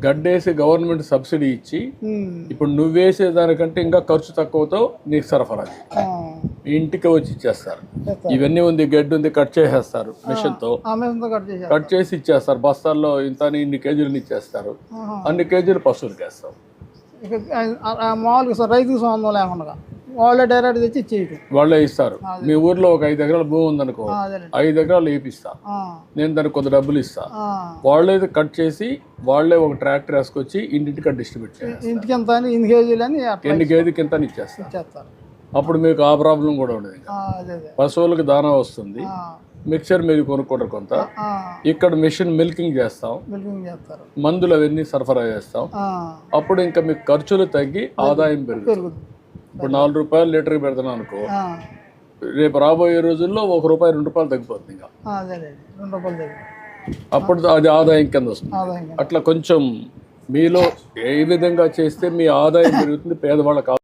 గడ్డేసి government subsidy ఇచ్చి ఇప్పుడు నువ్వు వేసే దానికంటే ఇంకా ఖర్చు తక్కువతో నీకు సరఫరా మీ ఇంటికి వచ్చి ఇచ్చేస్తారు. ఇవన్నీ ఉంది, గడ్డి ఉంది, కట్ చేసేస్తారు మిషన్తో, కట్ చేసి ఇచ్చేస్తారు. బస్తాల్లో ఇంత ఇన్ని కేజీలు ఇచ్చేస్తారు. అన్ని కేజీలు పశువులకి వేస్తాం. మామూలుగా రైతుకు సంబంధం లేకుండా వాళ్ళే డైరెక్ట్ తెచ్చి ఇచ్చేయటం, వాళ్ళే ఇస్తారు. మీ ఊర్లో ఒక 5 ఎకరాల భూమి ఉందనుకో, 5 ఎకరాలు వేపిస్తా, నేను దానికి కొంత డబ్బులు ఇస్తా. వాళ్ళే కట్ చేసి వాళ్ళే ఒక ట్రాక్టర్ వేసుకొచ్చి ఇంటికి డిస్ట్రిబ్యూట్ చేస్తారు. ఇంటికి ఎంత ఇన్ని కేజీలు అని ఎన్ని కేజీకి ఎంత ఇచ్చేస్తారు. అప్పుడు మీకు ఆ ప్రాబ్లం కూడా ఉండదు. పశువులకు దానా వస్తుంది, మిక్చర్ మీరు కొనుక్కుంటారు కొంత. ఇక్కడ మిషన్ మిల్కింగ్ చేస్తాం, మందులు అవన్నీ సరఫరా చేస్తాం. అప్పుడు ఇంకా మీకు ఖర్చులు తగ్గి ఆదాయం పెరుగుతుంది. ఇప్పుడు 4 రూపాయలు లీటర్కి పెడతాను అనుకో, రేపు రాబోయే రోజుల్లో ₹1 ₹2 తగ్గిపోతుంది. ఇంకా అప్పుడు అది ఆదాయం కింద వస్తుంది. అట్లా కొంచెం మీలో ఏ విధంగా చేస్తే మీ ఆదాయం పెరుగుతుంది, పేదవాళ్ళకి